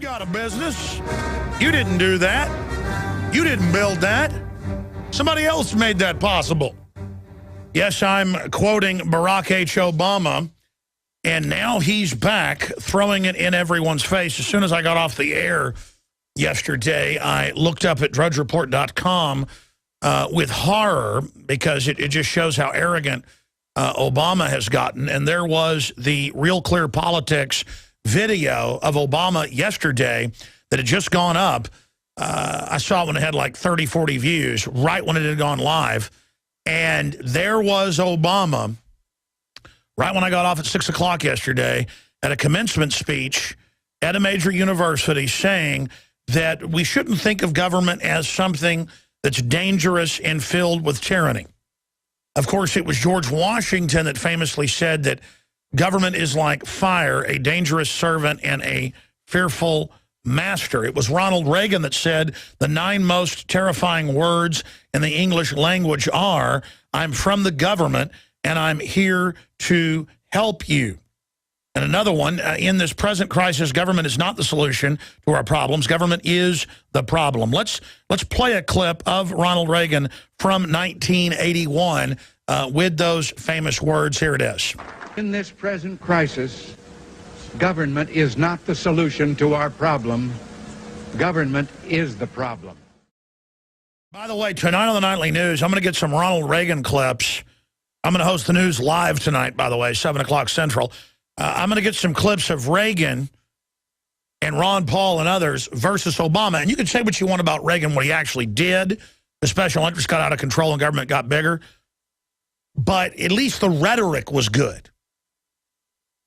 got a business. You didn't do that. You didn't build that. Somebody else made that possible. Yes, I'm quoting Barack H. Obama, and now he's back throwing it in everyone's face. As soon as I got off the air yesterday, I looked up at drudgereport.com with horror because it just shows how arrogant Obama has gotten. And there was the Real Clear Politics video of Obama yesterday that had just gone up. I saw it when it had like 30, 40 views, right when it had gone live. And there was Obama, right when I got off at 6 o'clock yesterday, at a commencement speech at a major university saying that we shouldn't think of government as something that's dangerous and filled with tyranny. Of course, it was George Washington that famously said that government is like fire, a dangerous servant and a fearful master. It was Ronald Reagan that said the 9 most terrifying words in the English language are, I'm from the government and I'm here to help you. And another one, in this present crisis, government is not the solution to our problems. Government is the problem. Let's play a clip of Ronald Reagan from 1981 with those famous words. Here it is. In this present crisis, government is not the solution to our problem. Government is the problem. By the way, tonight on the Nightly News, I'm going to get some Ronald Reagan clips. I'm going to host the news live tonight, by the way, 7 o'clock Central. I'm going to get some clips of Reagan and Ron Paul and others versus Obama. And you can say what you want about Reagan, what he actually did. The special interests got out of control and government got bigger. But at least the rhetoric was good.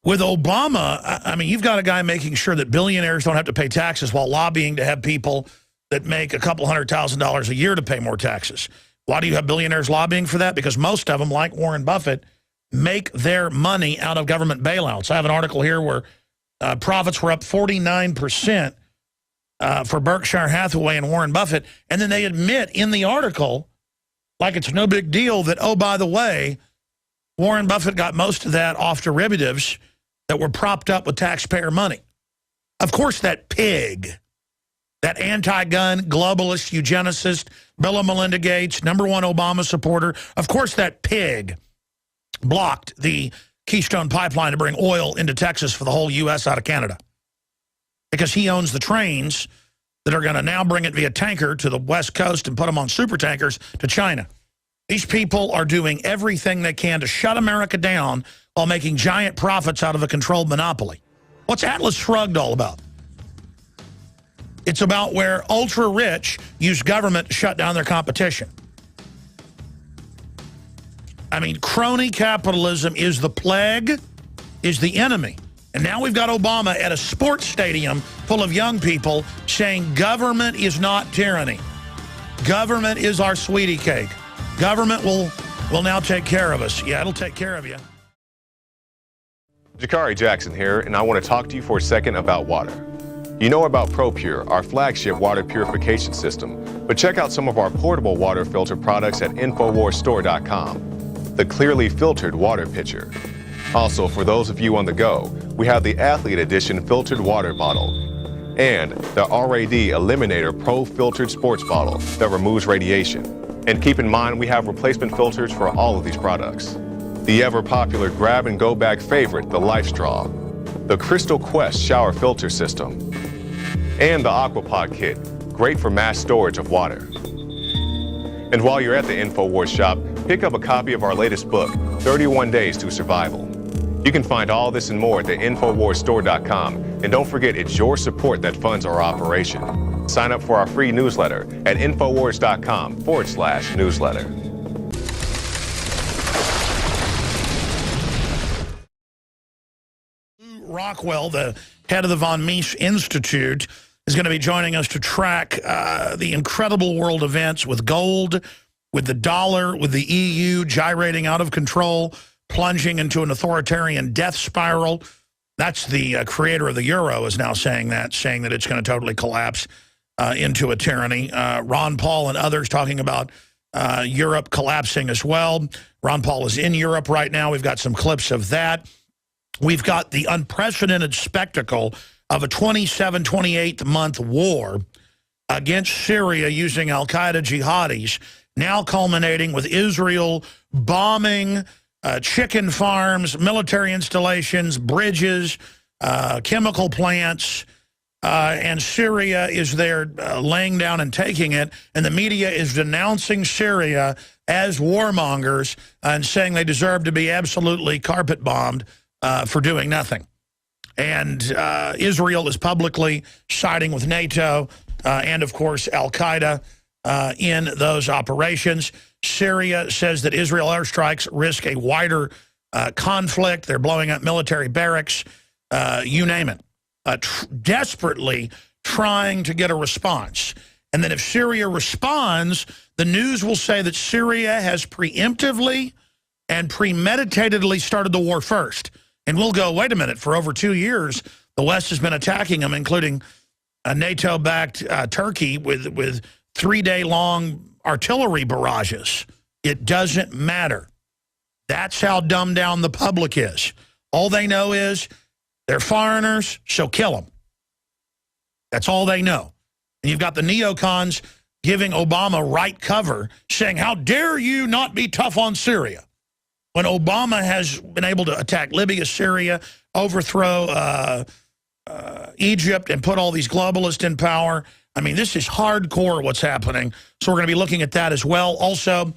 With Obama, I mean, you've got a guy making sure that billionaires don't have to pay taxes while lobbying to have people that make a couple $100,000 a year to pay more taxes. Why do you have billionaires lobbying for that? Because most of them, like Warren Buffett, make their money out of government bailouts. I have an article here where profits were up 49% for Berkshire Hathaway and Warren Buffett. And then they admit in the article, like it's no big deal, that, oh, by the way, Warren Buffett got most of that off derivatives that were propped up with taxpayer money. Of course, that pig, that anti-gun, globalist, eugenicist, Bill and Melinda Gates, #1 Obama supporter, of course that pig blocked the Keystone Pipeline to bring oil into Texas for the whole U.S. out of Canada. Because he owns the trains that are going to now bring it via tanker to the West Coast and put them on super tankers to China. These people are doing everything they can to shut America down while making giant profits out of a controlled monopoly. What's Atlas Shrugged all about? It's about where ultra-rich use government to shut down their competition. I mean, crony capitalism is the plague, is the enemy. And now we've got Obama at a sports stadium full of young people saying government is not tyranny. Government is our sweetie cake. Government will now take care of us. Yeah, it'll take care of you. Jakari Jackson here, and I want to talk to you for a second about water. You know about ProPure, our flagship water purification system, but check out some of our portable water filter products at InfoWarsStore.com. The clearly filtered water pitcher. Also, for those of you on the go, we have the Athlete Edition filtered water bottle and the RAD Eliminator Pro filtered sports bottle that removes radiation. And keep in mind, we have replacement filters for all of these products. The ever-popular grab-and-go bag favorite, the Life Straw, the Crystal Quest shower filter system, and the Aquapod kit, great for mass storage of water. And while you're at the InfoWars shop, pick up a copy of our latest book, 31 Days to Survival. You can find all this and more at the InfoWarsStore.com. And don't forget, it's your support that funds our operation. Sign up for our free newsletter at InfoWars.com/newsletter. Rockwell, the head of the von Mises Institute, is going to be joining us to track the incredible world events with gold, with the dollar, with the EU gyrating out of control, plunging into an authoritarian death spiral. That's the creator of the euro is now saying that it's going to totally collapse into a tyranny. Ron Paul and others talking about Europe collapsing as well. Ron Paul is in Europe right now. We've got some clips of that. We've got the unprecedented spectacle of a 27, 28-month war against Syria using al-Qaeda jihadis, now culminating with Israel bombing chicken farms, military installations, bridges, chemical plants, and Syria is there laying down and taking it, and the media is denouncing Syria as warmongers and saying they deserve to be absolutely carpet bombed for doing nothing. And Israel is publicly siding with NATO and, of course, al-Qaeda in those operations. Syria says that Israel airstrikes risk a wider conflict. They're blowing up military barracks, you name it, desperately trying to get a response. And then if Syria responds, the news will say that Syria has preemptively and premeditatedly started the war first. And we'll go, wait a minute, for over 2 years, the West has been attacking them, including a NATO-backed Turkey with 3-day-long artillery barrages. It doesn't matter. That's how dumbed down the public is. All they know is they're foreigners, so kill them. That's all they know. And you've got the neocons giving Obama right cover, saying, how dare you not be tough on Syria? When Obama has been able to attack Libya, Syria, overthrow Egypt, and put all these globalists in power. I mean, this is hardcore what's happening. So we're going to be looking at that as well. Also,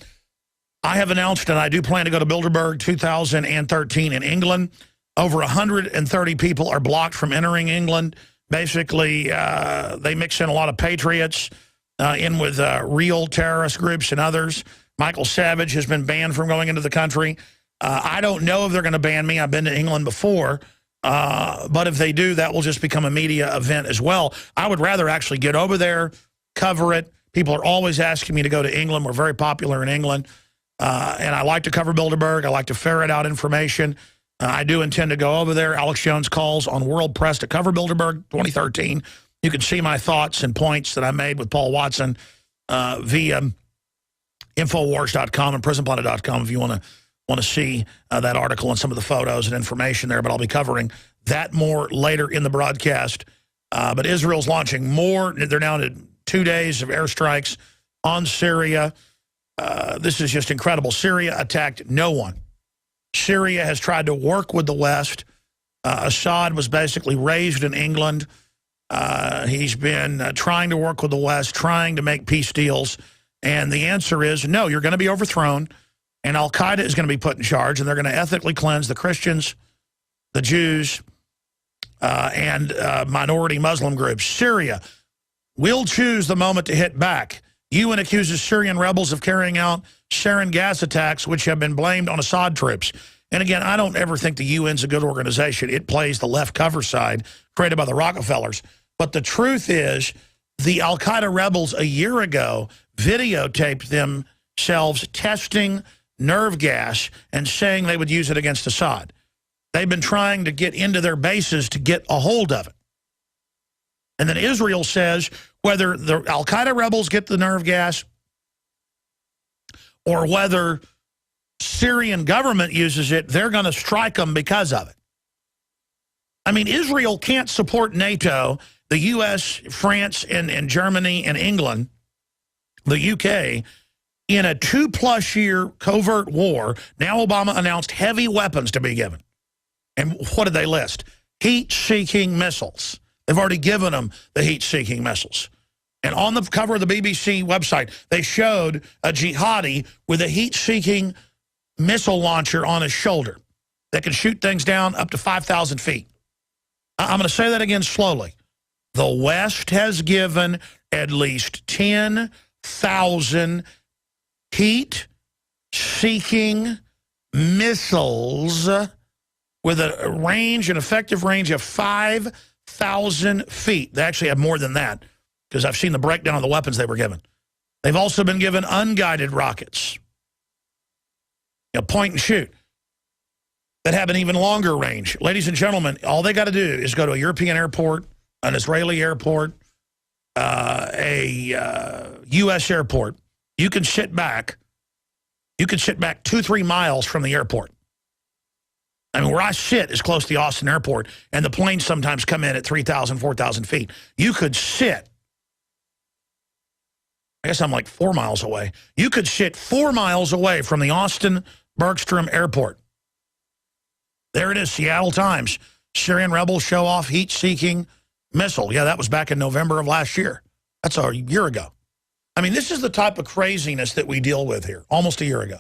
I have announced, and I do plan to go to Bilderberg 2013 in England. Over 130 people are blocked from entering England. Basically, they mix in a lot of patriots in with real terrorist groups and others. Michael Savage has been banned from going into the country. I don't know if they're going to ban me. I've been to England before. But if they do, that will just become a media event as well. I would rather actually get over there, cover it. People are always asking me to go to England. We're very popular in England. And I like to cover Bilderberg. I like to ferret out information. I do intend to go over there. Alex Jones calls on World Press to cover Bilderberg 2013. You can see my thoughts and points that I made with Paul Watson via Infowars.com and PrisonPlanet.com if you want to see that article and some of the photos and information there. But I'll be covering that more later in the broadcast. But Israel's launching more. They're now to 2 days of airstrikes on Syria. This is just incredible. Syria attacked no one. Syria has tried to work with the West. Assad was basically raised in England. He's been trying to work with the West, trying to make peace deals. And the answer is, no, you're going to be overthrown, and al-Qaeda is going to be put in charge, and they're going to ethically cleanse the Christians, the Jews, and minority Muslim groups. Syria will choose the moment to hit back. UN accuses Syrian rebels of carrying out sarin gas attacks, which have been blamed on Assad troops. And again, I don't ever think the UN's a good organization. It plays the left cover side, created by the Rockefellers. But the truth is, the al-Qaeda rebels a year ago videotaped themselves testing nerve gas and saying they would use it against Assad. They've been trying to get into their bases to get a hold of it. And then Israel says whether the al-Qaeda rebels get the nerve gas or whether Syrian government uses it, they're going to strike them because of it. I mean, Israel can't support NATO, the U.S., France, and Germany, and England, the UK, in a 2+ year covert war. Now Obama announced heavy weapons to be given. And what did they list? Heat-seeking missiles. They've already given them the heat-seeking missiles. And on the cover of the BBC website, they showed a jihadi with a heat-seeking missile launcher on his shoulder that can shoot things down up to 5,000 feet. I'm going to say that again slowly. The West has given at least 10,000 heat-seeking missiles with a range, an effective range of 5,000 feet. They actually have more than that because I've seen the breakdown of the weapons they were given. They've also been given unguided rockets, point and shoot, that have an even longer range. Ladies and gentlemen, all they got to do is go to a European airport, an Israeli airport, a U.S. airport. You can sit back 2-3 miles from the airport. I mean, where I sit is close to the Austin airport, and the planes sometimes come in at 3,000, 4,000 feet. You could sit, I guess I'm like 4 miles away. You could sit 4 miles away from the Austin Bergstrom Airport. There it is, Seattle Times. Syrian rebels show off heat-seeking missile. Yeah, that was back in November of last year. That's a year ago. I mean, this is the type of craziness that we deal with here, almost a year ago.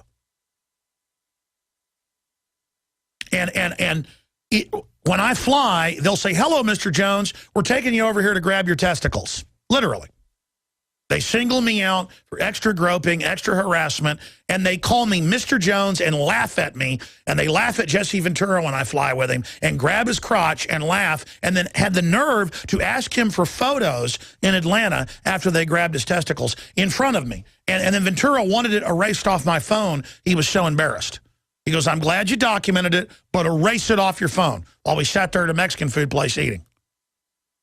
And when I fly, they'll say, hello, Mr. Jones, we're taking you over here to grab your testicles. Literally. They single me out for extra groping, extra harassment, and they call me Mr. Jones and laugh at me, and they laugh at Jesse Ventura when I fly with him, and grab his crotch and laugh, and then had the nerve to ask him for photos in Atlanta after they grabbed his testicles in front of me. And then Ventura wanted it erased off my phone. He was so embarrassed. He goes, I'm glad you documented it, but erase it off your phone, while we sat there at a Mexican food place eating.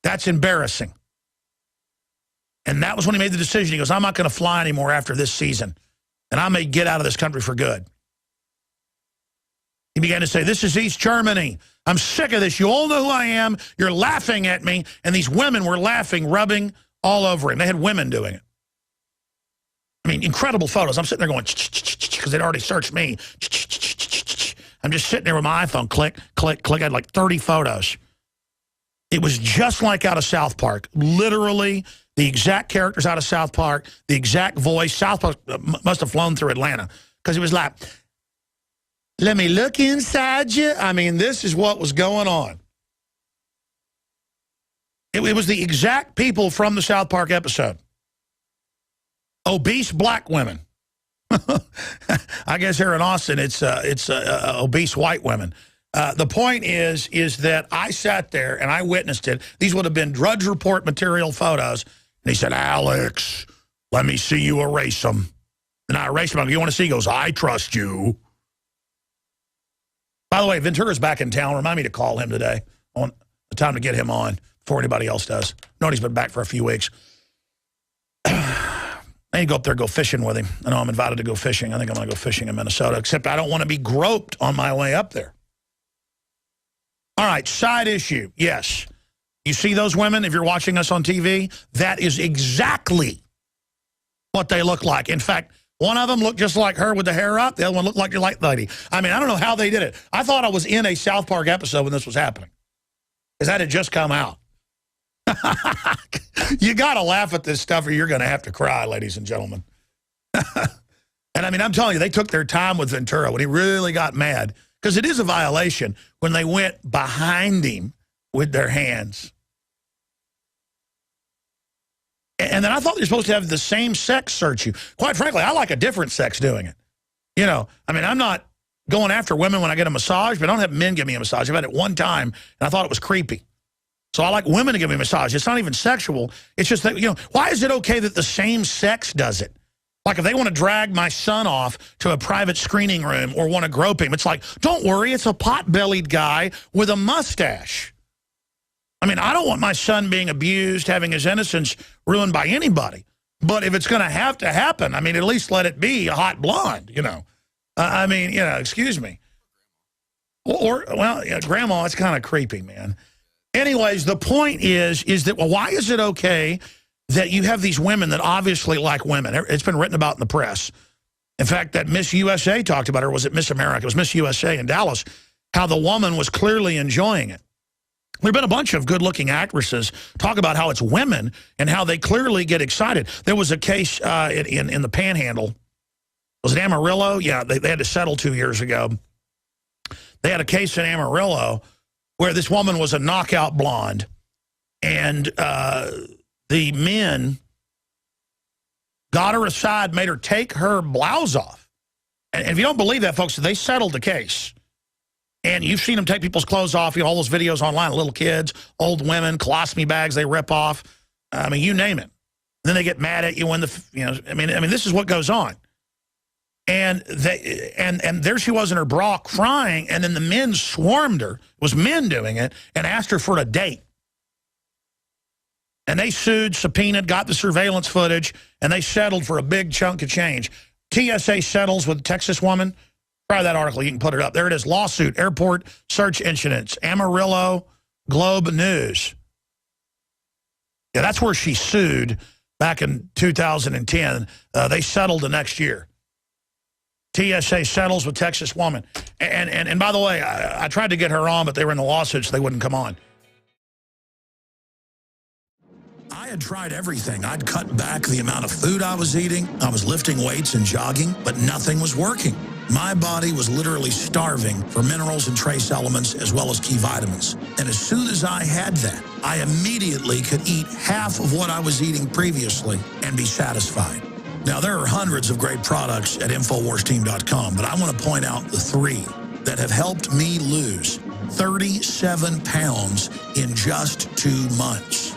That's embarrassing. And that was when he made the decision. He goes, I'm not going to fly anymore after this season, and I may get out of this country for good. He began to say, this is East Germany. I'm sick of this. You all know who I am. You're laughing at me. And these women were laughing, rubbing all over him. They had women doing it. I mean, incredible photos. I'm sitting there going, because they'd already searched me. I'm just sitting there with my iPhone, click, click, click. I had like 30 photos. It was just like out of South Park. Literally, the exact characters out of South Park, the exact voice. South Park must have flown through Atlanta, because it was like, let me look inside you. I mean, this is what was going on. It was the exact people from the South Park episode. Obese black women. I guess here in Austin, it's obese white women. The point is that I sat there and I witnessed it. These would have been Drudge Report material photos. And he said, Alex, let me see you erase them. And I erased them. You want to see? He goes, I trust you. By the way, Ventura's back in town. Remind me to call him today. On the time to get him on before anybody else does. Nobody's been back for a few weeks. I need to go up there and go fishing with him. I know I'm invited to go fishing. I think I'm going to go fishing in Minnesota, except I don't want to be groped on my way up there. All right, side issue. Yes. You see those women, if you're watching us on TV? That is exactly what they look like. In fact, one of them looked just like her with the hair up. The other one looked like your light lady. I mean, I don't know how they did it. I thought I was in a South Park episode when this was happening, because that had just come out. You got to laugh at this stuff or you're going to have to cry, ladies and gentlemen. And I mean, I'm telling you, they took their time with Ventura when he really got mad, because it is a violation when they went behind him with their hands. And then I thought you're supposed to have the same sex search you. Quite frankly, I like a different sex doing it. You know, I mean, I'm not going after women when I get a massage, but I don't have men give me a massage. I've had it one time, and I thought it was creepy. So I like women to give me a massage. It's not even sexual. It's just that, you know, why is it okay that the same sex does it? Like if they want to drag my son off to a private screening room or want to grope him, it's like, don't worry, it's a pot-bellied guy with a mustache. I mean, I don't want my son being abused, having his innocence ruined by anybody. But if it's going to have to happen, I mean, at least let it be a hot blonde, you know. I mean, you know, excuse me. Or well, yeah, grandma, it's kind of creepy, man. Anyways, the point is that, well, why is it okay that you have these women that obviously like women? It's been written about in the press. In fact, that Miss USA talked about her. Was it Miss America? It was Miss USA in Dallas, how the woman was clearly enjoying it. There have been a bunch of good-looking actresses talk about how it's women and how they clearly get excited. There was a case in the Panhandle. Was it Amarillo? Yeah, they had to settle 2 years ago. They had a case in Amarillo where this woman was a knockout blonde, and the men got her aside, made her take her blouse off. And if you don't believe that, folks, they settled the case. And you've seen them take people's clothes off, you know, all those videos online, little kids, old women, colostomy bags they rip off. I mean, you name it. And then they get mad at you when you know, I mean, this is what goes on. And and there she was in her bra crying, and then the men swarmed her. It was men doing it, and asked her for a date. And they sued, subpoenaed, got the surveillance footage, and they settled for a big chunk of change. TSA settles with a Texas woman Try that article. You can put it up. There it is. Lawsuit, airport search incidents, Amarillo, Globe News. Yeah, that's where she sued back in 2010. They settled the next year. TSA settles with Texas woman. And by the way, I tried to get her on, but they were in the lawsuit, so they wouldn't come on. I had tried everything. I'd cut back the amount of food I was eating. I was lifting weights and jogging, but nothing was working. My body was literally starving for minerals and trace elements as well as key vitamins. And as soon as I had that, I immediately could eat half of what I was eating previously and be satisfied. Now, there are hundreds of great products at InfoWarsTeam.com, but I want to point out the 3 that have helped me lose 37 pounds in just 2 months.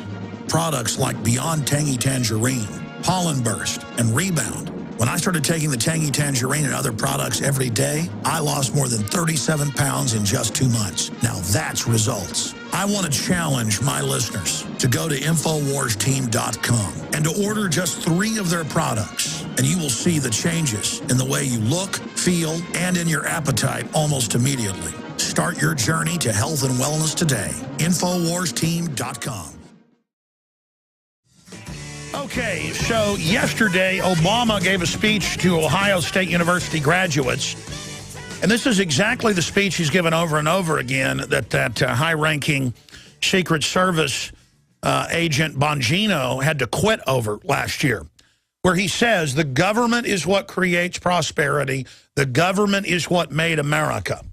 Products like Beyond Tangy Tangerine, Pollen Burst, and Rebound. When I started taking the Tangy Tangerine and other products every day, I lost more than 37 pounds in just 2 months. Now that's results. I want to challenge my listeners to go to InfoWarsTeam.com and to order just 3 of their products, and you will see the changes in the way you look, feel, and in your appetite almost immediately. Start your journey to health and wellness today. InfoWarsTeam.com. Okay, so yesterday, Obama gave a speech to Ohio State University graduates, and this is exactly the speech he's given over and over again that high-ranking Secret Service agent Bongino had to quit over last year, where he says the government is what creates prosperity, the government is what made America.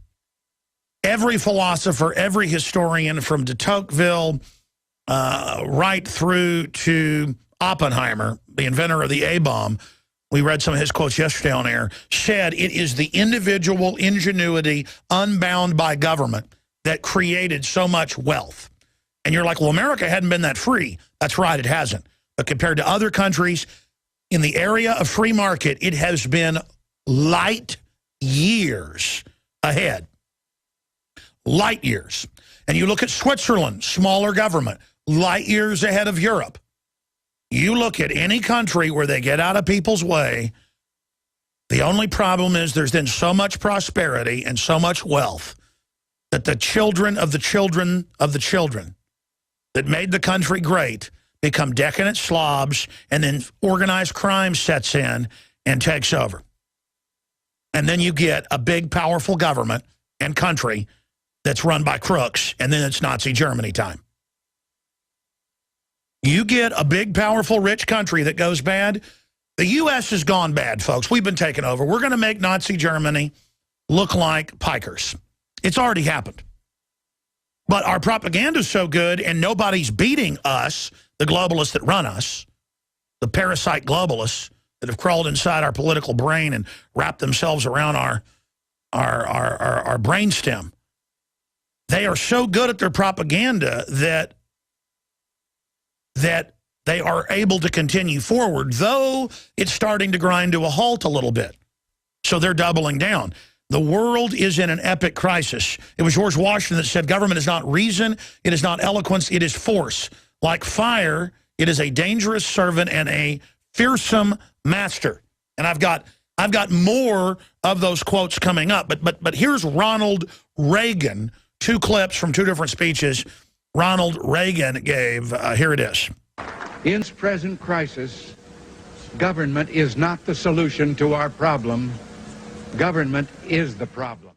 Every philosopher, every historian, from de Tocqueville right through to Oppenheimer, the inventor of the A-bomb, we read some of his quotes yesterday on air, said it is the individual ingenuity unbound by government that created so much wealth. And you're like, well, America hadn't been that free. That's right, it hasn't. But compared to other countries in the area of free market, it has been light years ahead. Light years. And you look at Switzerland, smaller government, light years ahead of Europe. You look at any country where they get out of people's way, the only problem is there's been so much prosperity and so much wealth that the children of the children of the children that made the country great become decadent slobs, and then organized crime sets in and takes over. And then you get a big, powerful government and country that's run by crooks, and then it's Nazi Germany time. You get a big, powerful, rich country that goes bad. The U.S. has gone bad, folks. We've been taken over. We're going to make Nazi Germany look like pikers. It's already happened. But our propaganda is so good, and nobody's beating us, the globalists that run us, the parasite globalists that have crawled inside our political brain and wrapped themselves around our brainstem. They are so good at their propaganda that they are able to continue forward, though it's starting to grind to a halt a little bit. So they're doubling down. The world is in an epic crisis. It was George Washington that said, government is not reason, it is not eloquence, it is force. Like fire, it is a dangerous servant and a fearsome master. And I've got more of those quotes coming up. But here's Ronald Reagan, 2 clips from 2 different speeches Ronald Reagan gave. Here it is. In this present crisis, government is not the solution to our problem. Government is the problem.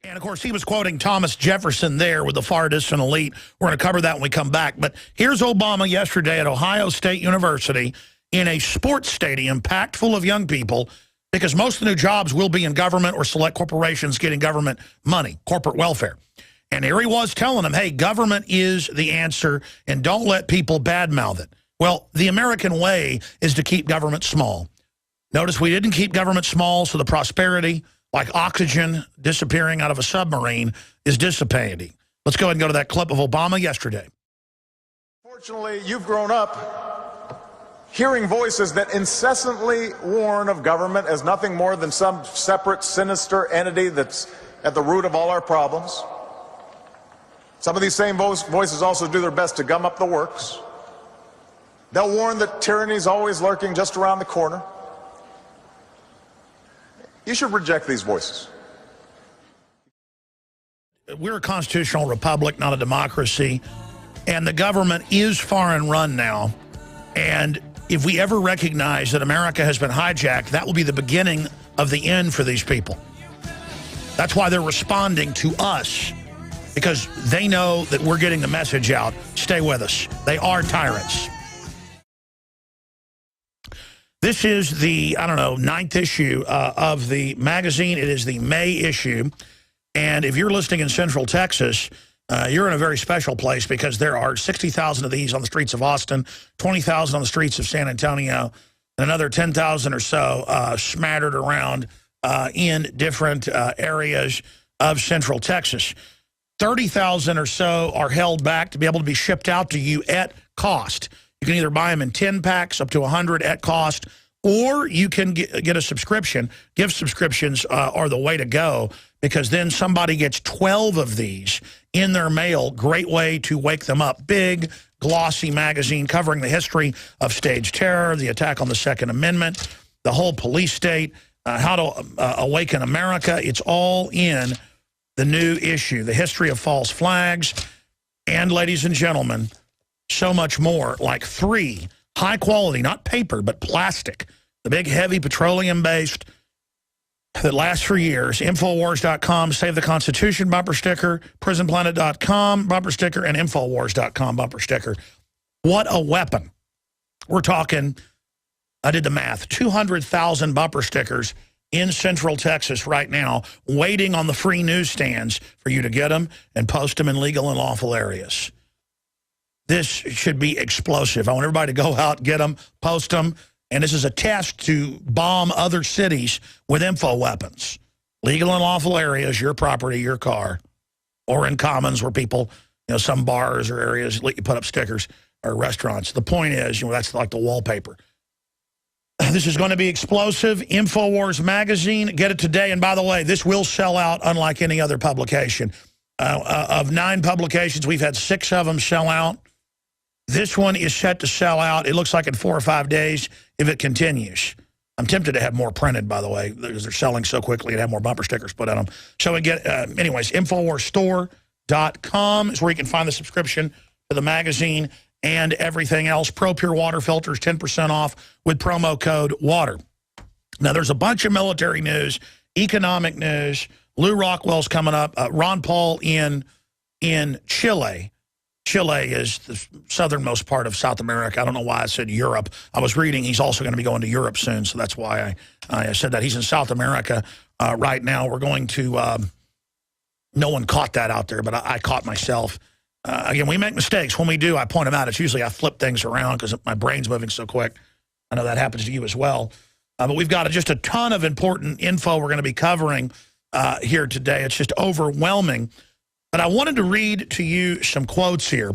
And, of course, he was quoting Thomas Jefferson there with the far distant elite. We're going to cover that when we come back. But here's Obama yesterday at Ohio State University in a sports stadium packed full of young people, because most of the new jobs will be in government or select corporations getting government money, corporate welfare. And here he was telling them, hey, government is the answer, and don't let people badmouth it. Well, the American way is to keep government small. Notice we didn't keep government small, so the prosperity, like oxygen disappearing out of a submarine, is dissipating. Let's go ahead and go to that clip of Obama yesterday. Fortunately, you've grown up hearing voices that incessantly warn of government as nothing more than some separate, sinister entity that's at the root of all our problems. Some of these same voices also do their best to gum up the works. They'll warn that tyranny is always lurking just around the corner. You should reject these voices. We're a constitutional republic, not a democracy, and the government is foreign run now. And if we ever recognize that America has been hijacked, that will be the beginning of the end for these people. That's why they're responding to us, because they know that we're getting the message out. Stay with us. They are tyrants. This is the, I don't know, 9th issue of the magazine. It is the May issue. And if you're listening in Central Texas, you're in a very special place because there are 60,000 of these on the streets of Austin, 20,000 on the streets of San Antonio, and another 10,000 or so smattered around in different areas of Central Texas. 30,000 or so are held back to be able to be shipped out to you at cost. You can either buy them in 10 packs up to 100 at cost, or you can get a subscription. Gift subscriptions are the way to go, because then somebody gets 12 of these in their mail. Great way to wake them up. Big, glossy magazine covering the history of staged terror, the attack on the Second Amendment, the whole police state, how to awaken America. It's all in the new issue, the history of false flags, and, ladies and gentlemen, so much more, like 3 high quality, not paper, but plastic, the big, heavy, petroleum-based that lasts for years. Infowars.com, Save the Constitution bumper sticker, prisonplanet.com bumper sticker, and Infowars.com bumper sticker. What a weapon. We're talking, I did the math, 200,000 bumper stickers in Central Texas right now, waiting on the free newsstands for you to get them and post them in legal and lawful areas. This should be explosive. I want everybody to go out, get them, post them, and this is a test to bomb other cities with info weapons. Legal and lawful areas, your property, your car, or in commons where people, some bars or areas let you put up stickers, or restaurants. The point is, that's like the wallpaper. This is going to be explosive. InfoWars magazine, get it today. And by the way, this will sell out unlike any other publication. Of 9 publications, we've had 6 of them sell out. This one is set to sell out, it looks like, in 4 or 5 days if it continues. I'm tempted to have more printed, by the way, because they're selling so quickly and have more bumper stickers put on them. So anyways, InfoWarsStore.com is where you can find the subscription to the magazine and everything else. ProPure water filters, 10% off with promo code WATER. Now, there's a bunch of military news, economic news. Lou Rockwell's coming up. Ron Paul in Chile. Chile is the southernmost part of South America. I don't know why I said Europe. I was reading he's also going to be going to Europe soon, so that's why I said that. He's in South America right now. We're going to no one caught that out there, but I caught myself. Again, we make mistakes. When we do, I point them out. It's usually I flip things around because my brain's moving so quick. I know that happens to you as well. But we've got just a ton of important info we're going to be covering here today. It's just overwhelming. But I wanted to read to you some quotes here.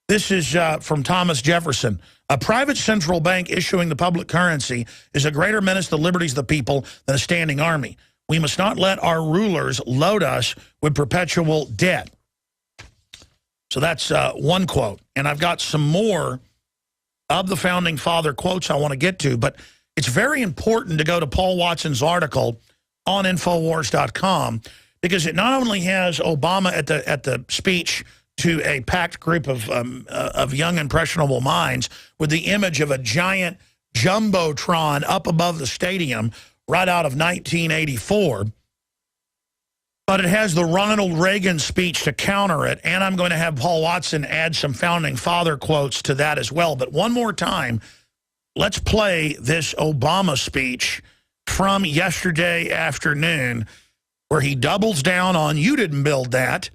This is from Thomas Jefferson. A private central bank issuing the public currency is a greater menace to the liberties of the people than a standing army. We must not let our rulers load us with perpetual debt. So that's one quote. And I've got some more of the Founding Father quotes I want to get to. But it's very important to go to Paul Watson's article on Infowars.com, because it not only has Obama at the speech to a packed group of young, impressionable minds with the image of a giant jumbotron up above the stadium right out of 1984, but it has the Ronald Reagan speech to counter it, and I'm going to have Paul Watson add some Founding Father quotes to that as well. But one more time, let's play this Obama speech from yesterday afternoon, where he doubles down on, you didn't build that.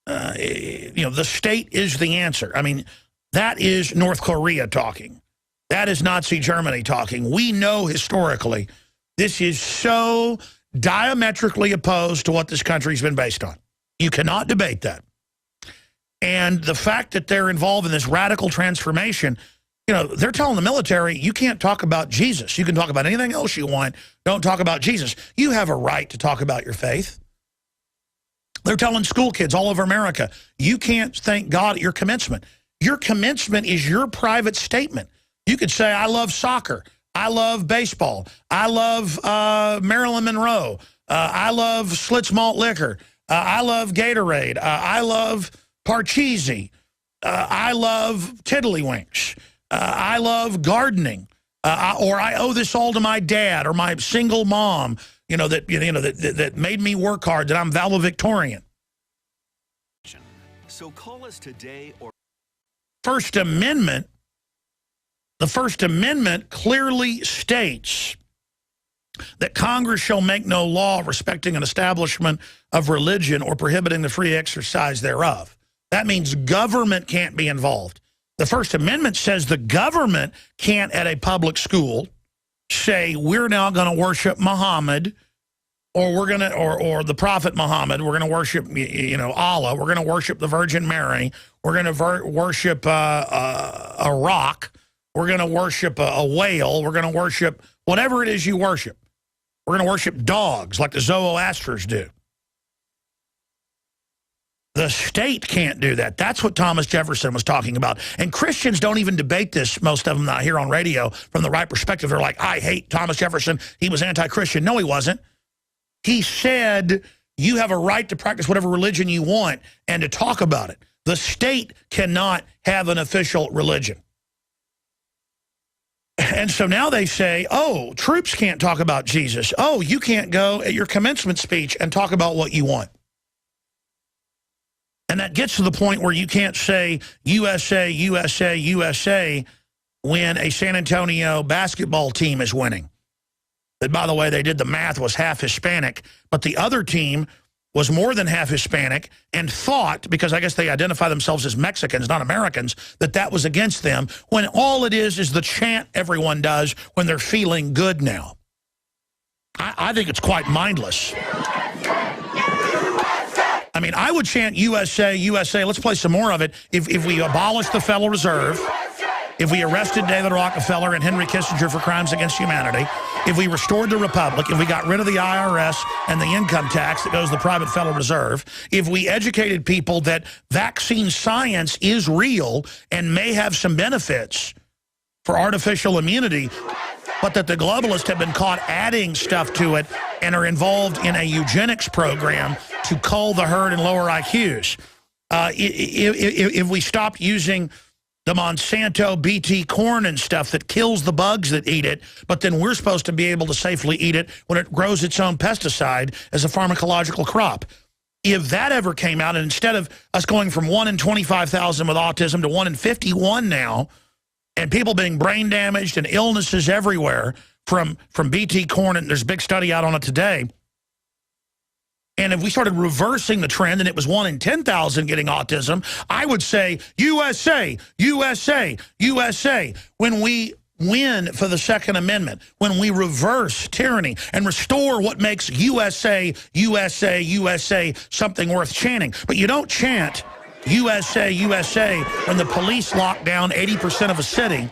The state is the answer. I mean, that is North Korea talking. That is Nazi Germany talking. We know historically this is so diametrically opposed to what this country's been based on. You cannot debate that. And the fact that they're involved in this radical transformation, they're telling the military, you can't talk about Jesus. You can talk about anything else you want. Don't talk about Jesus. You have a right to talk about your faith. They're telling school kids all over America, you can't thank God at your commencement. Your commencement is your private statement. You could say, I love soccer. I love baseball. I love Marilyn Monroe. I love Schlitz malt liquor. I love Gatorade. I love Parcheesi. I love Tiddlywinks. I love gardening. Or I owe this all to my dad or my single mom, that made me work hard, that I'm valedictorian. So call us today or First Amendment, the First Amendment clearly states that Congress shall make no law respecting an establishment of religion or prohibiting the free exercise thereof. That means government can't be involved. The First Amendment says the government can't at a public school say we're now going to worship Muhammad or we're going to or the Prophet Muhammad, we're going to worship Allah, we're going to worship the Virgin Mary, we're going to worship a rock, we're going to worship a whale, we're going to worship whatever it is you worship. We're going to worship dogs like the Zoroastrians do. The state can't do that. That's what Thomas Jefferson was talking about. And Christians don't even debate this, most of them that I hear on radio from the right perspective. They're like, I hate Thomas Jefferson. He was anti-Christian. No, he wasn't. He said you have a right to practice whatever religion you want and to talk about it. The state cannot have an official religion. And so now they say, oh, troops can't talk about Jesus. Oh, you can't go at your commencement speech and talk about what you want. And that gets to the point where you can't say USA, USA, USA when a San Antonio basketball team is winning. That, by the way, they did the math, was half Hispanic, but the other team was more than half Hispanic and thought, because I guess they identify themselves as Mexicans, not Americans, that that was against them, when all it is the chant everyone does when they're feeling good now. I think it's quite mindless. I mean, I would chant USA, USA. Let's play some more of it. If we abolished the Federal Reserve, if we arrested David Rockefeller and Henry Kissinger for crimes against humanity, if we restored the Republic, if we got rid of the IRS and the income tax that goes to the private Federal Reserve, if we educated people that vaccine science is real and may have some benefits for artificial immunity, but that the globalists have been caught adding stuff to it and are involved in a eugenics program to cull the herd and lower IQs. If we stopped using the Monsanto BT corn and stuff that kills the bugs that eat it, but then we're supposed to be able to safely eat it when it grows its own pesticide as a pharmacological crop. If that ever came out, and instead of us going from 1 in 25,000 with autism to 1 in 51 now, and people being brain damaged and illnesses everywhere from BT corn, and there's a big study out on it today. And if we started reversing the trend and it was 1 in 10,000 getting autism, I would say USA, USA, USA. When we win for the Second Amendment, when we reverse tyranny and restore what makes USA, USA, USA something worth chanting. But you don't chant USA, USA when the police lock down 80% of a city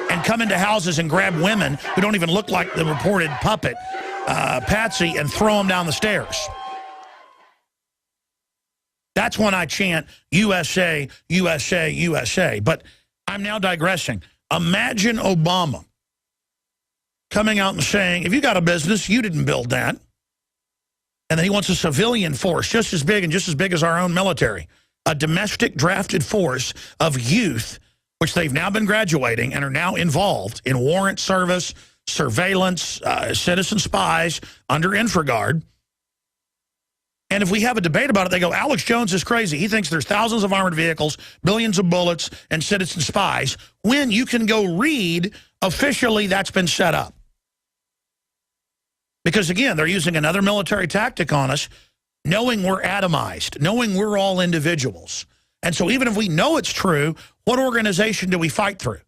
and come into houses and grab women who don't even look like the reported puppet, Patsy, and throw them down the stairs. That's when I chant USA, USA, USA. But I'm now digressing. Imagine Obama coming out and saying, if you got a business, you didn't build that. And then he wants a civilian force just as big and just as big as our own military. A domestic drafted force of youth, which they've now been graduating and are now involved in warrant service, surveillance, citizen spies under InfraGard. And if we have a debate about it, they go, Alex Jones is crazy. He thinks there's thousands of armored vehicles, billions of bullets, and citizen spies, when you can go read officially that's been set up. Because, again, they're using another military tactic on us, knowing we're atomized, knowing we're all individuals. And so even if we know it's true, what organization do we fight through?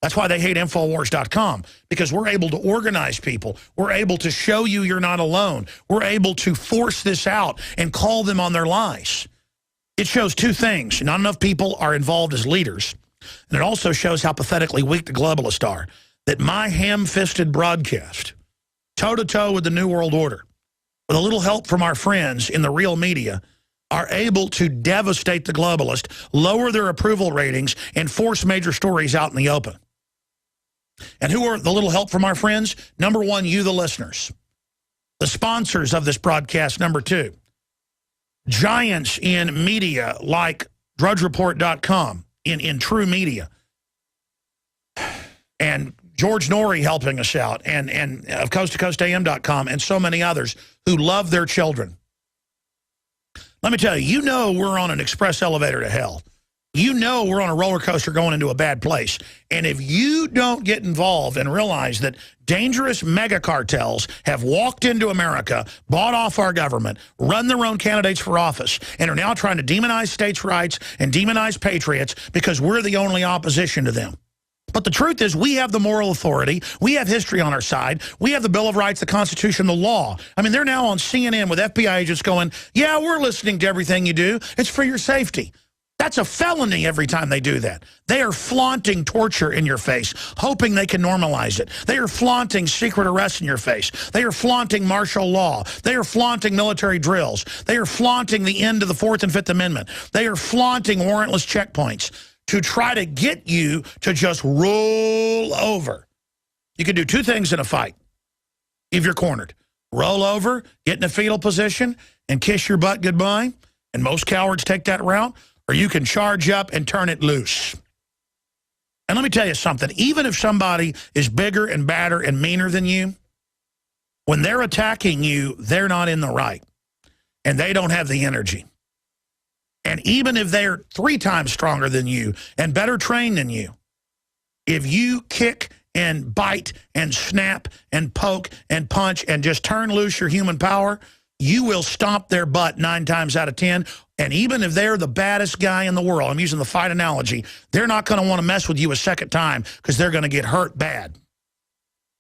That's why they hate Infowars.com, because we're able to organize people. We're able to show you you're not alone. We're able to force this out and call them on their lies. It shows two things. Not enough people are involved as leaders. And it also shows how pathetically weak the globalists are. That my ham-fisted broadcast, toe-to-toe with the New World Order, with a little help from our friends in the real media, are able to devastate the globalist, lower their approval ratings, and force major stories out in the open. And who are the little help from our friends? Number one, you, the listeners. The sponsors of this broadcast, number two. Giants in media like drudgereport.com, in true media. And George Norrie helping us out, and of coasttocoastam.com, and so many others who love their children. Let me tell you, you know we're on an express elevator to hell. You know we're on a roller coaster going into a bad place. And if you don't get involved and realize that dangerous mega cartels have walked into America, bought off our government, run their own candidates for office, and are now trying to demonize states' rights and demonize patriots because we're the only opposition to them. But the truth is, we have the moral authority. We have history on our side. We have the Bill of Rights, the Constitution, the law. I mean, they're now on CNN with FBI agents going, yeah, we're listening to everything you do. It's for your safety. That's a felony every time they do that. They are flaunting torture in your face, hoping they can normalize it. They are flaunting secret arrests in your face. They are flaunting martial law. They are flaunting military drills. They are flaunting the end of the 4th and 5th Amendment. They are flaunting warrantless checkpoints to try to get you to just roll over. You can do two things in a fight if you're cornered. Roll over, get in a fetal position, and kiss your butt goodbye. And most cowards take that route. Or you can charge up and turn it loose. And let me tell you something. Even if somebody is bigger and badder and meaner than you, when they're attacking you, they're not in the right. And they don't have the energy. And even if they're 3 times stronger than you and better trained than you, if you kick and bite and snap and poke and punch and just turn loose your human power, you will stomp their butt 9 times out of 10. And even if they're the baddest guy in the world, I'm using the fight analogy, they're not going to want to mess with you a second time because they're going to get hurt bad.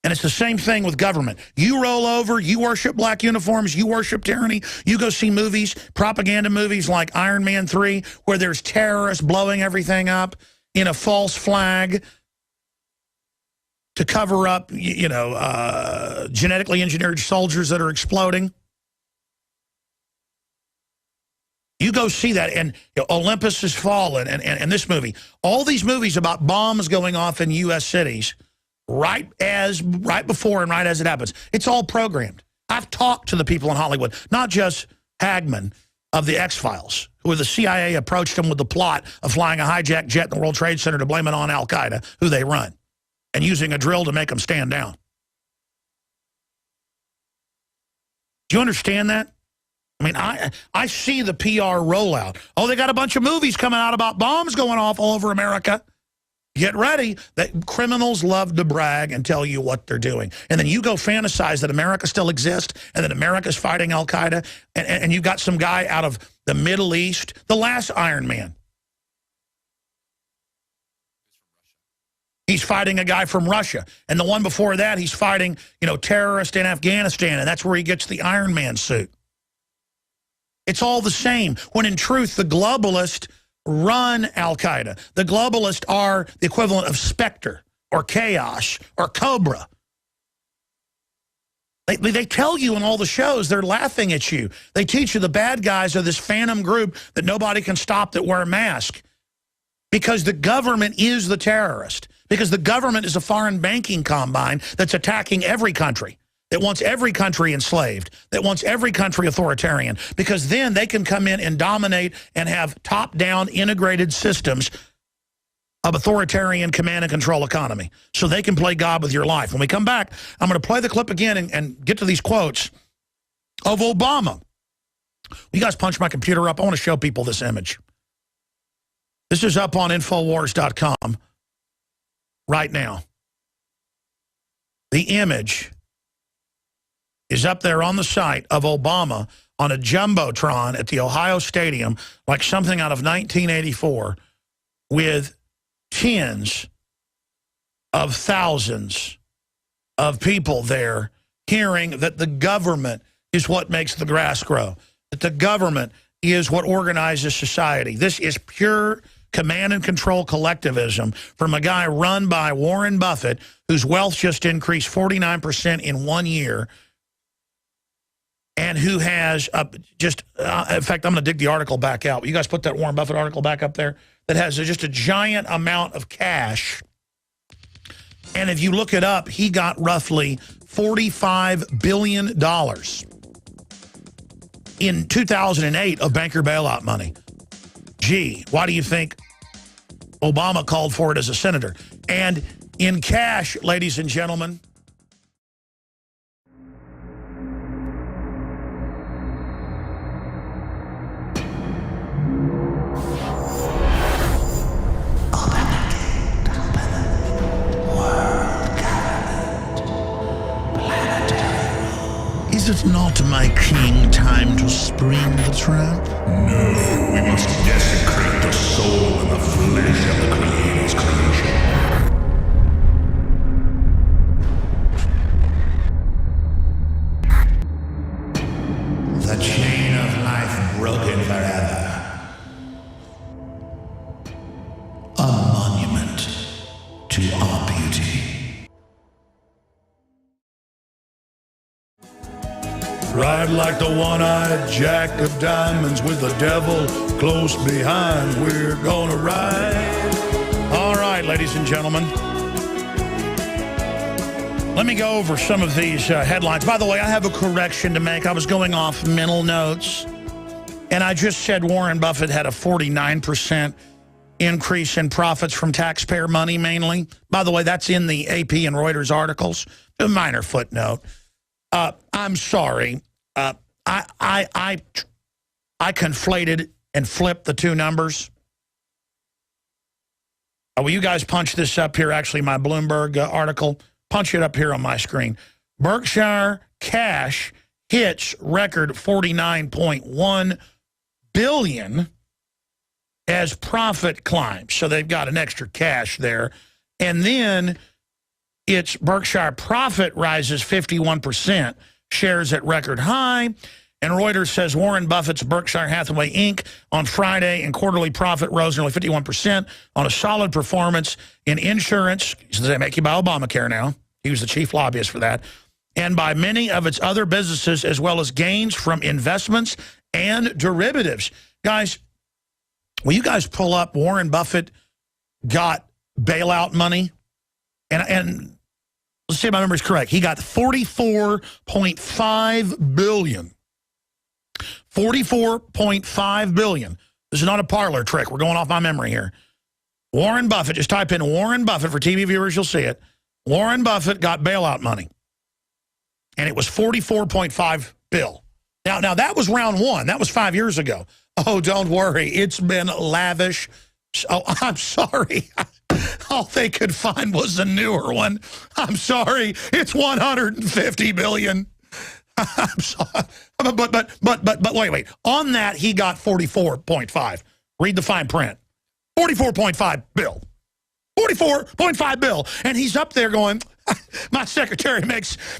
And it's the same thing with government. You roll over, you worship black uniforms, you worship tyranny, you go see movies, propaganda movies like Iron Man 3, where there's terrorists blowing everything up in a false flag to cover up, genetically engineered soldiers that are exploding. You go see that, and Olympus Has Fallen, and this movie. All these movies about bombs going off in U.S. cities, right before and right as it happens. It's all programmed. I've talked to the people in Hollywood, not just Hagman of the X-Files, who the CIA approached them with the plot of flying a hijacked jet in the World Trade Center to blame it on Al-Qaeda, who they run, and using a drill to make them stand down. Do you understand that? I mean, I see the PR rollout. Oh, they got a bunch of movies coming out about bombs going off all over America. Get ready. That criminals love to brag and tell you what they're doing. And then you go fantasize that America still exists and that America's fighting Al-Qaeda. And you've got some guy out of the Middle East, the last Iron Man. He's fighting a guy from Russia. And the one before that, he's fighting, terrorists in Afghanistan. And that's where he gets the Iron Man suit. It's all the same, when in truth, the globalists run Al-Qaeda. The globalists are the equivalent of Spectre or Chaos or Cobra. They tell you in all the shows, they're laughing at you. They teach you the bad guys are this phantom group that nobody can stop that wear a mask. Because the government is the terrorist. Because the government is a foreign banking combine that's attacking every country. That wants every country enslaved, that wants every country authoritarian, because then they can come in and dominate and have top-down integrated systems of authoritarian command and control economy. So they can play God with your life. When we come back, I'm going to play the clip again and get to these quotes of Obama. You guys punch my computer up. I want to show people this image. This is up on Infowars.com right now. The image is up there on the site of Obama on a Jumbotron at the Ohio Stadium, like something out of 1984, with tens of thousands of people there hearing that the government is what makes the grass grow, that the government is what organizes society. This is pure command and control collectivism from a guy run by Warren Buffett, whose wealth just increased 49% in 1 year, and who has in fact, I'm going to dig the article back out. You guys put that Warren Buffett article back up there that has just a giant amount of cash And if you look it up, he got roughly $45 billion in 2008 of banker bailout money. Gee, why do you think Obama called for it as a senator? And in cash, ladies and gentlemen, is it not, my king, time to spring the trap? No, we must desecrate the soul and the flesh of the Creator's creation. The chain of life broken forever. A monument to our beauty. Ride like the one-eyed jack of diamonds with the devil close behind. We're gonna ride. All right, ladies and gentlemen. Let me go over some of these headlines. By the way, I have a correction to make. I was going off mental notes, and I just said Warren Buffett had a 49% increase in profits from taxpayer money, mainly. By the way, that's in the AP and Reuters articles. A minor footnote. I'm sorry. I conflated and flipped the two numbers. Will you guys punch this up here? Actually, my Bloomberg article. Punch it up here on my screen. Berkshire cash hits record $49.1 billion as profit climbs. So they've got an extra cash there. And then its Berkshire profit rises 51%, shares at record high. And Reuters says Warren Buffett's Berkshire Hathaway Inc. on Friday and quarterly profit rose nearly 51% on a solid performance in insurance. They make you buy Obamacare now. He was the chief lobbyist for that. And by many of its other businesses, as well as gains from investments and derivatives. Guys, will you guys pull up Warren Buffett got bailout money? And let's see if my memory is correct. He got $44.5 billion. $44.5 billion. This is not a parlor trick. We're going off my memory here. Warren Buffett, just type in Warren Buffett for TV viewers, you'll see it. Warren Buffett got bailout money. And it was $44.5 billion. Now that was round one. That was 5 years ago. Oh, don't worry. It's been lavish. Oh, I'm sorry. All they could find was a newer one. I'm sorry. It's $150 billion. I'm sorry. But wait. On that, he got 44.5. Read the fine print. 44.5 bill. 44.5 bill. And he's up there going, my secretary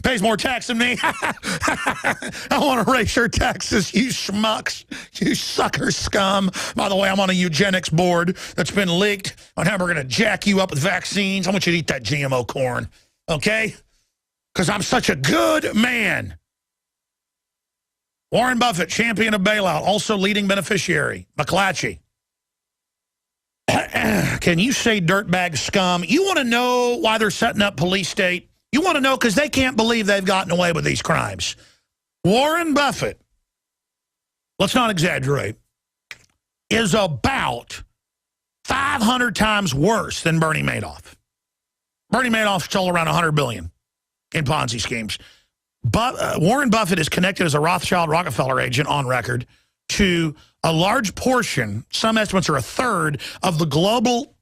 pays more tax than me. I want to raise your taxes, you schmucks, you sucker scum. By the way, I'm on a eugenics board that's been leaked on how we're going to jack you up with vaccines. I want you to eat that GMO corn, okay? Because I'm such a good man. Warren Buffett, champion of bailout, also leading beneficiary, McClatchy. Can you say dirtbag scum? You want to know why they're setting up police state? You want to know because they can't believe they've gotten away with these crimes. Warren Buffett, let's not exaggerate, is about 500 times worse than Bernie Madoff. Bernie Madoff stole around $100 billion in Ponzi schemes. But Warren Buffett is connected as a Rothschild Rockefeller agent on record to a large portion, some estimates are a third, of the global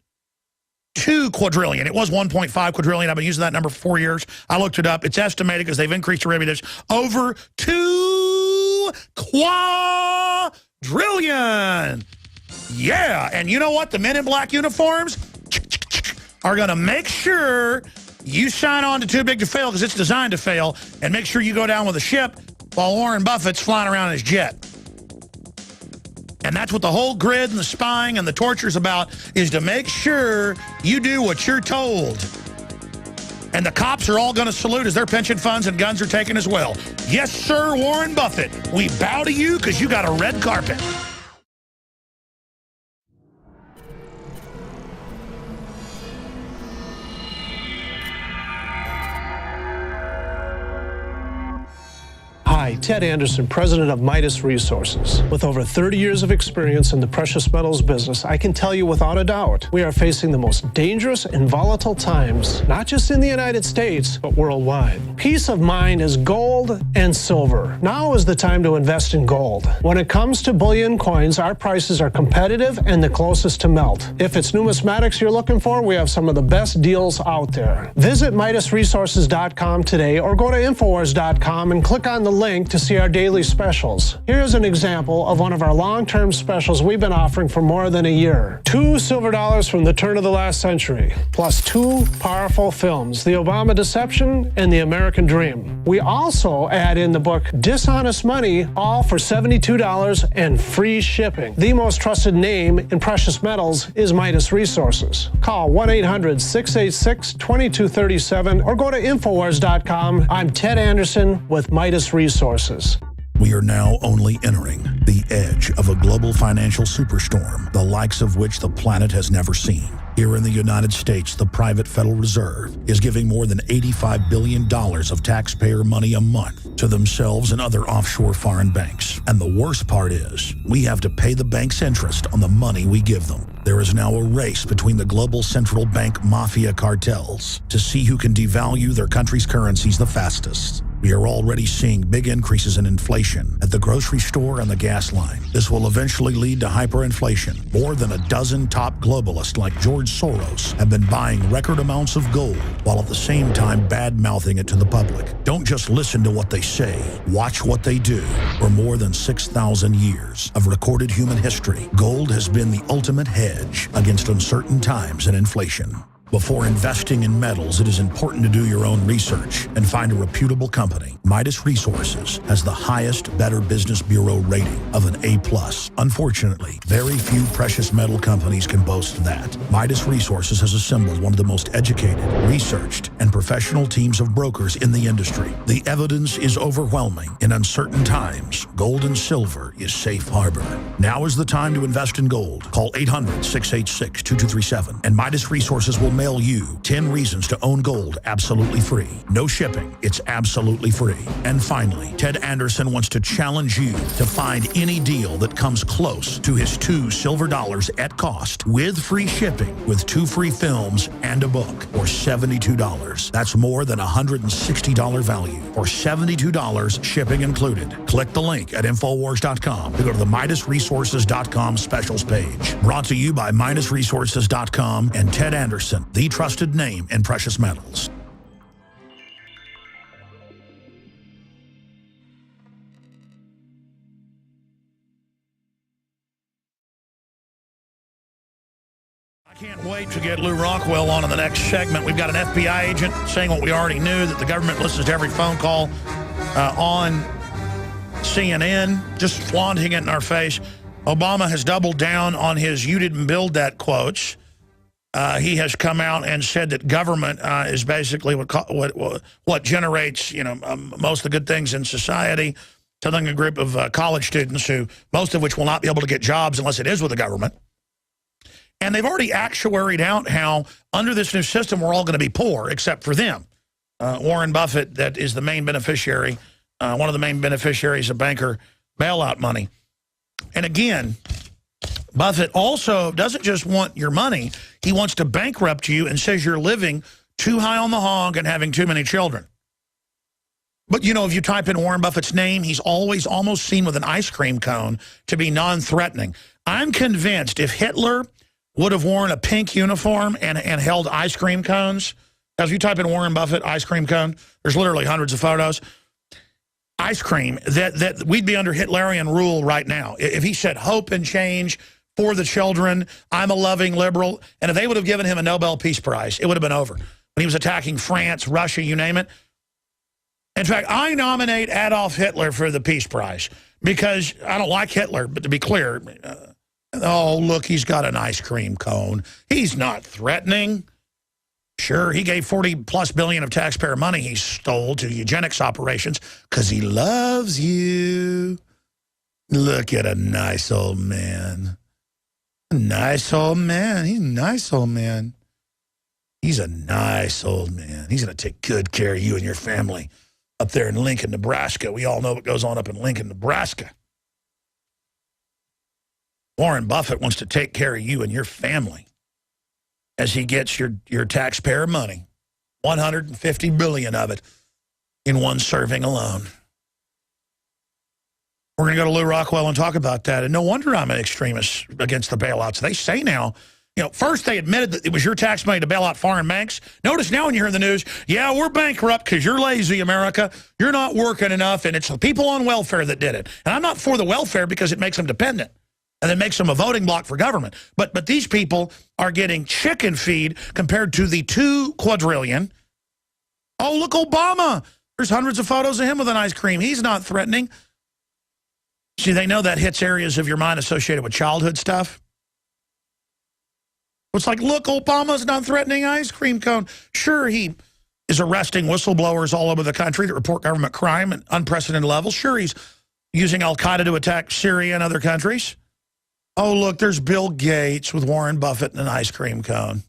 $2 quadrillion. It was $1.5 quadrillion. I've been using that number for 4 years. I looked it up. It's estimated because they've increased derivatives over $2 quadrillion. Yeah, and you know what? The men in black uniforms are going to make sure you sign on to Too Big to Fail because it's designed to fail, and make sure you go down with a ship while Warren Buffett's flying around in his jet. And that's what the whole grid and the spying and the torture is about, is to make sure you do what you're told. And the cops are all going to salute as their pension funds and guns are taken as well. Yes, sir, Warren Buffett, we bow to you because you got a red carpet. Hi, Ted Anderson, president of Midas Resources. With over 30 years of experience in the precious metals business, I can tell you without a doubt, we are facing the most dangerous and volatile times, not just in the United States, but worldwide. Peace of mind is gold and silver. Now is the time to invest in gold. When it comes to bullion coins, our prices are competitive and the closest to melt. If it's numismatics you're looking for, we have some of the best deals out there. Visit MidasResources.com today or go to Infowars.com and click on the link to see our daily specials. Here's an example of one of our long-term specials we've been offering for more than a year. 2 silver dollars from the turn of the last century, plus 2 powerful films, The Obama Deception and The American Dream. We also add in the book Dishonest Money, all for $72 and free shipping. The most trusted name in precious metals is Midas Resources. Call 1-800-686-2237 or go to Infowars.com. I'm Ted Anderson with Midas Resources. We are now only entering the edge of a global financial superstorm, the likes of which the planet has never seen. Here in the United States, the private Federal Reserve is giving more than $85 billion of taxpayer money a month to themselves and other offshore foreign banks. And the worst part is, we have to pay the bank's interest on the money we give them. There is now a race between the global central bank mafia cartels to see who can devalue their country's currencies the fastest. We are already seeing big increases in inflation at the grocery store and the gas line. This will eventually lead to hyperinflation. More than a dozen top globalists like George Soros have been buying record amounts of gold while at the same time bad-mouthing it to the public. Don't just listen to what they say. Watch what they do. For more than 6,000 years of recorded human history, gold has been the ultimate hedge against uncertain times and inflation. Before investing in metals, it is important to do your own research and find a reputable company. Midas Resources has the highest Better Business Bureau rating of an A+. Unfortunately, very few precious metal companies can boast that. Midas Resources has assembled one of the most educated, researched, and professional teams of brokers in the industry. The evidence is overwhelming. In uncertain times, gold and silver is safe harbor. Now is the time to invest in gold. Call 800-686-2237 and Midas Resources will mail you 10 reasons to own gold absolutely free. No shipping. It's absolutely free. And finally, Ted Anderson wants to challenge you to find any deal that comes close to his 2 silver dollars at cost with free shipping with 2 free films and a book for $72. That's more than $160 value for $72 shipping included. Click the link at Infowars.com to go to the MidasResources.com specials page. Brought to you by MidasResources.com and Ted Anderson, the trusted name in precious metals. I can't wait to get Lou Rockwell on in the next segment. We've got an FBI agent saying what we already knew, that the government listens to every phone call on CNN, just flaunting it in our face. Obama has doubled down on his "you didn't build that" quotes. He has come out and said that government is basically what generates, most of the good things in society, telling a group of college students who, most of which will not be able to get jobs unless it is with the government. And they've already actuaried out how under this new system we're all going to be poor except for them. Warren Buffett, that is the main beneficiary, one of the main beneficiaries of banker bailout money. And again, Buffett also doesn't just want your money. He wants to bankrupt you and says you're living too high on the hog and having too many children. But, if you type in Warren Buffett's name, he's always almost seen with an ice cream cone to be non-threatening. I'm convinced if Hitler would have worn a pink uniform and held ice cream cones, as you type in Warren Buffett ice cream cone, there's literally hundreds of photos. Ice cream, that we'd be under Hitlerian rule right now. If he said hope and change for the children, I'm a loving liberal, and if they would have given him a Nobel Peace Prize, it would have been over. When he was attacking France, Russia, you name it. In fact, I nominate Adolf Hitler for the Peace Prize because I don't like Hitler, but to be clear, oh, look, he's got an ice cream cone. He's not threatening. Sure, he gave $40+ billion of taxpayer money he stole to eugenics operations because he loves you. Look at a nice old man. A nice old man. He's a nice old man. He's a nice old man. He's going to take good care of you and your family. up there in Lincoln, Nebraska. We all know what goes on up in Lincoln, Nebraska. Warren Buffett wants to take care of you and your family as he gets your taxpayer money, $150 billion of it in one serving alone. We're going to go to Lou Rockwell and talk about that. And no wonder I'm an extremist against the bailouts. They say now, you know, first they admitted that it was your tax money to bail out foreign banks. Notice now when you hear in the news, yeah, we're bankrupt because you're lazy, America. You're not working enough, and it's the people on welfare that did it. And I'm not for the welfare because it makes them dependent, and it makes them a voting bloc for government. But these people are getting chicken feed compared to the 2 quadrillion. Oh, look, Obama. There's hundreds of photos of him with an ice cream. He's not threatening. See, they know that hits areas of your mind associated with childhood stuff. It's like, look, Obama's not threatening ice cream cone. Sure, he is arresting whistleblowers all over the country that report government crime at unprecedented levels. Sure, he's using al-Qaeda to attack Syria and other countries. Oh, look, there's Bill Gates with Warren Buffett and an ice cream cone.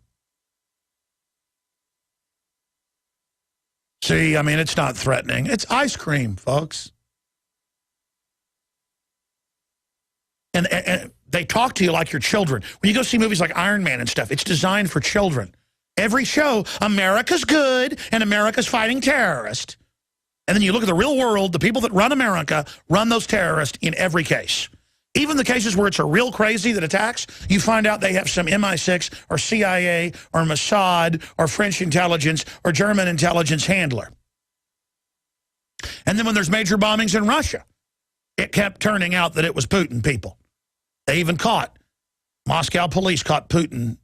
See, I mean, it's not threatening. It's ice cream, folks. And they talk to you like you're children. When you go see movies like Iron Man and stuff, it's designed for children. Every show, America's good and America's fighting terrorists. And then you look at the real world, the people that run America run those terrorists in every case. Even the cases where it's a real crazy that attacks, you find out they have some MI6 or CIA or Mossad or French intelligence or German intelligence handler. And then when there's major bombings in Russia, it kept turning out that it was Putin people. They even caught, Moscow police caught Putin,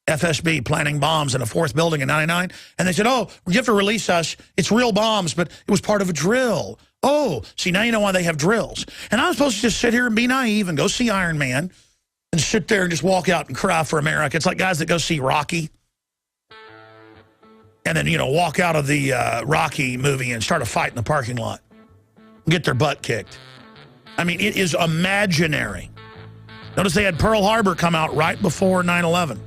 FSB, planting bombs in a 4th building in '99. And they said, oh, you have to release us. It's real bombs, but it was part of a drill. Oh, see, now you know why they have drills. And I'm supposed to just sit here and be naive and go see Iron Man and sit there and just walk out and cry for America. It's like guys that go see Rocky and then, you know, walk out of the Rocky movie and start a fight in the parking lot and get their butt kicked. I mean, it is imaginary. Notice they had Pearl Harbor come out right before 9/11.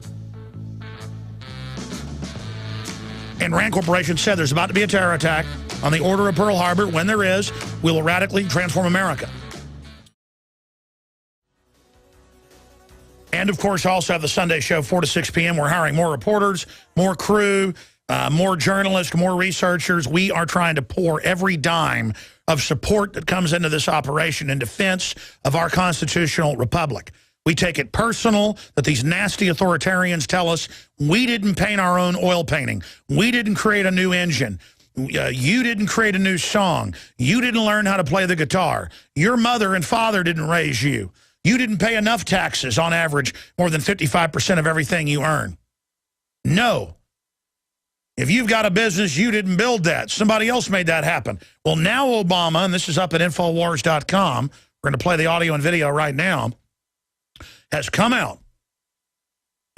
And Rand Corporation said there's about to be a terror attack on the order of Pearl Harbor. When there is, we will radically transform America. And, of course, I also have the Sunday show, 4 to 6 p.m. We're hiring more reporters, more crew, more journalists, more researchers. We are trying to pour every dime of support that comes into this operation in defense of our constitutional republic. We take it personal that these nasty authoritarians tell us we didn't paint our own oil painting. We didn't create a new engine. You didn't create a new song. You didn't learn how to play the guitar. Your mother and father didn't raise you. You didn't pay enough taxes, on average, more than 55% of everything you earn. No. If you've got a business, you didn't build that. Somebody else made that happen. Well, now Obama, and this is up at Infowars.com, we're going to play the audio and video right now, has come out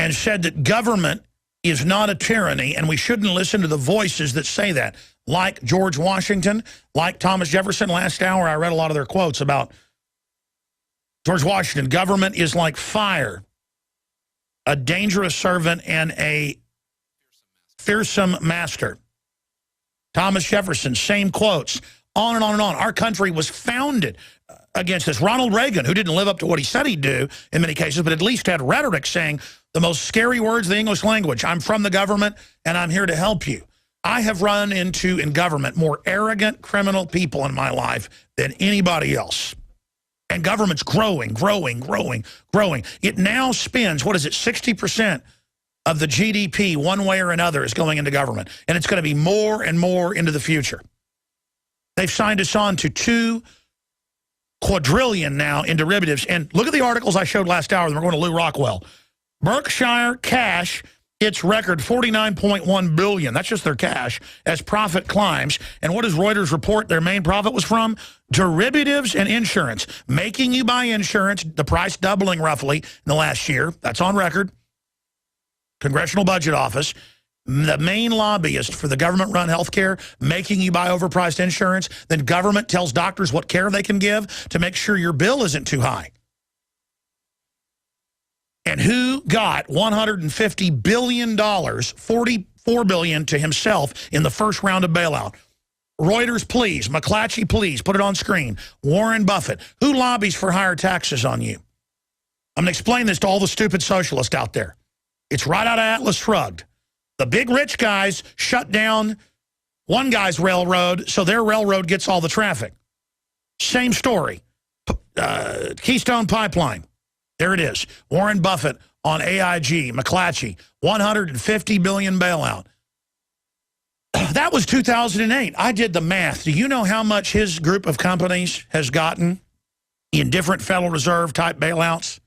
and said that government is not a tyranny and we shouldn't listen to the voices that say that. Like George Washington, like Thomas Jefferson. Last hour I read a lot of their quotes about George Washington. Government is like fire, a dangerous servant and a fearsome master. Thomas Jefferson, same quotes, on and on and on. Our country was founded against this. Ronald Reagan, who didn't live up to what he said he'd do in many cases, but at least had rhetoric saying the most scary words of the English language. I'm from the government, and I'm here to help you. I have run into, in government, more arrogant criminal people in my life than anybody else. And government's growing, growing, growing, growing. It now spends, what is it, 60% of the GDP, one way or another, is going into government. And it's going to be more and more into the future. They've signed us on to 2 quadrillion now in derivatives. And look at the articles I showed last hour. We're going to Lou Rockwell. Berkshire cash hits record $49.1 billion. That's just their cash as profit climbs. And what does Reuters report their main profit was from? Derivatives and insurance. Making you buy insurance, the price doubling roughly in the last year. That's on record. Congressional Budget Office. The main lobbyist for the government-run health care, making you buy overpriced insurance. Then government tells doctors what care they can give to make sure your bill isn't too high. And who got $150 billion, $44 billion to himself in the first round of bailout? Reuters, please. McClatchy, please. Put it on screen. Warren Buffett. Who lobbies for higher taxes on you? I'm going to explain this to all the stupid socialists out there. It's right out of Atlas Shrugged. The big rich guys shut down one guy's railroad, so their railroad gets all the traffic. Same story. Keystone Pipeline. There it is. Warren Buffett on AIG. McClatchy. $150 billion bailout. That was 2008. I did the math. Do you know how much his group of companies has gotten in different Federal Reserve type bailouts?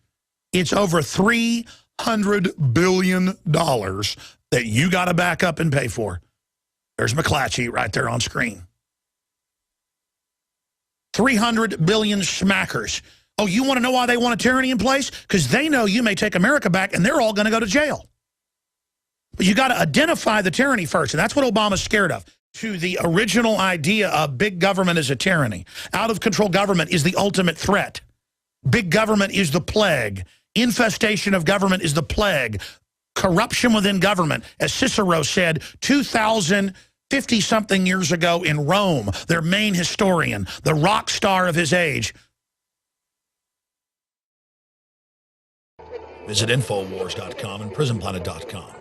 It's over $300 billion that you got to back up and pay for. There's McClatchy right there on screen. 300 billion smackers. Oh, you want to know why they want a tyranny in place? Because they know you may take America back and they're all going to go to jail. But you got to identify the tyranny first, and that's what Obama's scared of. To the original idea of big government is a tyranny. Out of control government is the ultimate threat. Big government is the plague. Infestation of government is the plague. Corruption within government, as Cicero said 2,050-something years ago in Rome, their main historian, the rock star of his age. Visit Infowars.com and PrisonPlanet.com.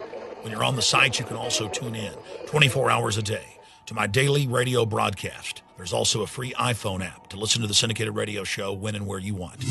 When you're on the site, you can also tune in 24 hours a day to my daily radio broadcast. There's also a free iPhone app to listen to the syndicated radio show when and where you want.